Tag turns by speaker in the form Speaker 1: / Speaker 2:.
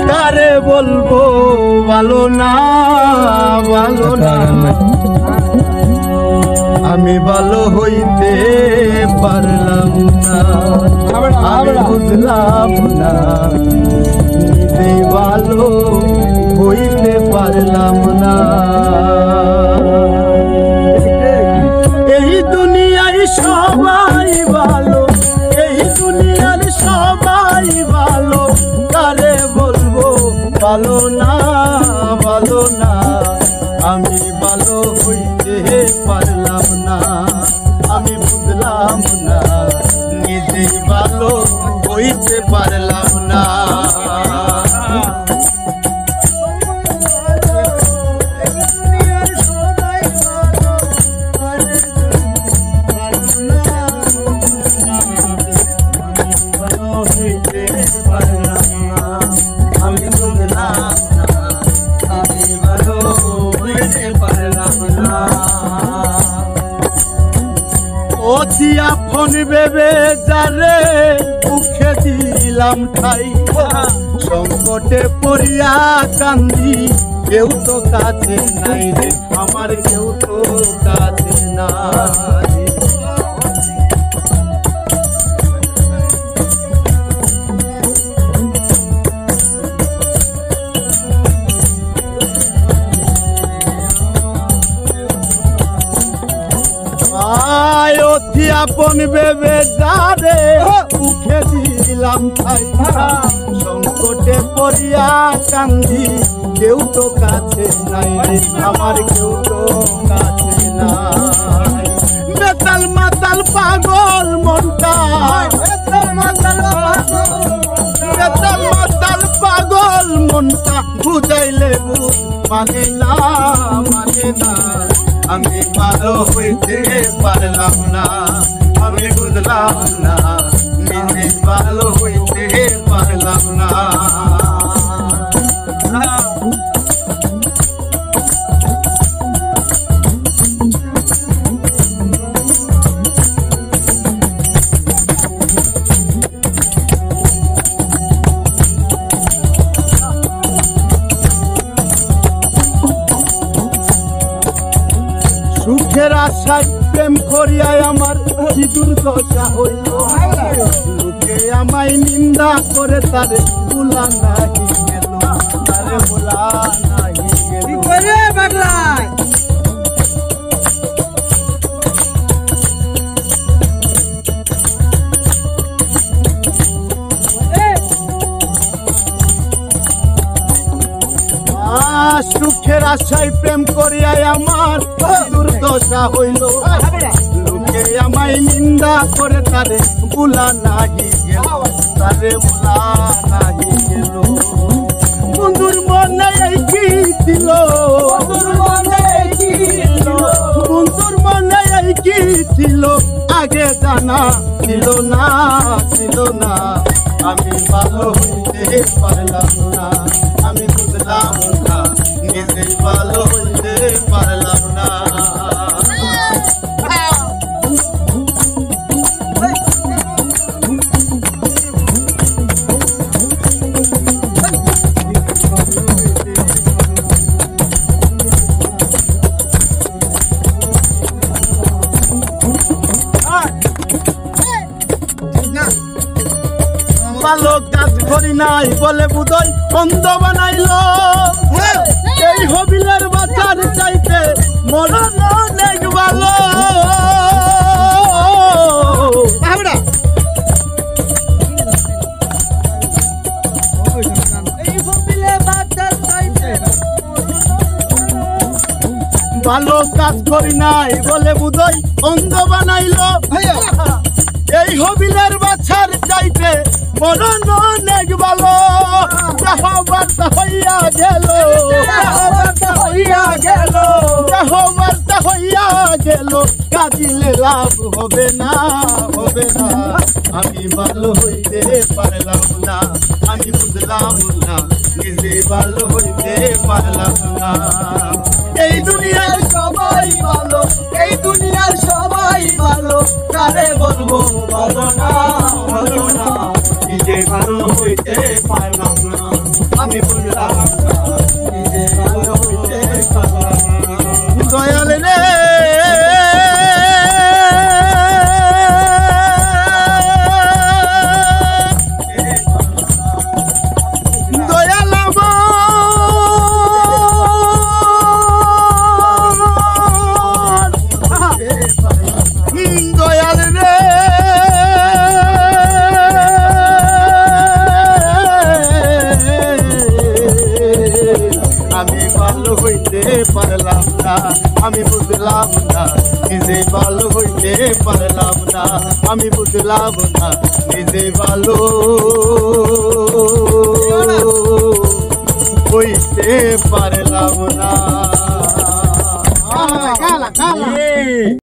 Speaker 1: কারে বলবো ভালো না ভালো না, আমি ভালো হইতে পারলাম না, আমি বুঝলাম না নিজেই ভালো হইতে পারলাম না। এই দুনিয়ায় সবাই ভালো, এই দুনিয়ার সবাই ভালো, কারে বলবো ভালো না ভালো না, আমি ভালো হইতে পারলাম না, আমি বুঝলাম না নিজেই ভালো হইতে পারলাম না। অতিয়া ফোন ভেবে যারে মুখে দিলাম ঠাই, সংকটে পড়িয়া কান্দি, কেউ তো কাছে নাই রে আমার, কেউ তো কাছে নাই। আপন ভেবে যারে মুখে দিলাম ঠাই, সংকটে পড়িয়া কান্দি, কেউ তো কাছে নাই রে আমার, কেউ তো কাছে নাই। বেতাল মাতাল পাগল মনটা, বেতাল মাতাল পাগল মনটা, বুঝাইলে মানে না মানে না, আমি ভালো হইতে পারলাম না, আমি বুঝলাম না নিজে ভালো হইতে পারলাম না। সুখের আশায় প্রেম করিয়ায় আমার কি দুর্দশা হইল, লোকে আমায় নিন্দা করে তারে ভুলা নাহি গেল, তারে ভুলা নাহি গেল। সুখের আশায় প্রেম করিয়ায় আমার দুর্দশা হইল, লোকে আমায় নিন্দা করে তারে ভুলা নাহি গেল, তারে ভুলা নাহি গেল। বন্ধুর মনে এই কি ছিল, বন্ধুর মনে এই কি ছিল, আগে জানা ছিল না ছিল না, আমি ভালো হইতে পারলাম না, আমি বুঝলাম না নিজে ভালো হইতে পারলাম না। ভালো কাজ করি নাই বলে বুঝই অন্ধ বানাইল, এই হবিলের বাচ্চার চাইতে মরণ অনেক ভালো। ভালো কাজ করি নাই বলে বুঝই অন্ধ বানাইল, এই হবিলের বাচ্চার চাইতে মরণ অনেক ভালো। বার্তা হইয়া গেল, বার্তা হইয়া গেল, কাঁদিলে লাভ হবে না হবে না, আমি ভালো হইতে পারলাম না, আমি বুঝলাম না নিজে ভালো হইতে পারলাম না। এই দুনিয়ার সবাই ভালো, এই দুনিয়ার সবাই ভালো, কারে বলবো ভালো না ভালো না, নিজে ভালো হইতে পারলাম না আমি বুঝলাম না নিজে ভালো হইতে পারলাম না দয়াল রে পারলাম না আমি বুঝলাম না নিজে ভালো হইতে পারলাম না আমি বুঝলাম না নিজে ভালো হইতে পারলাম না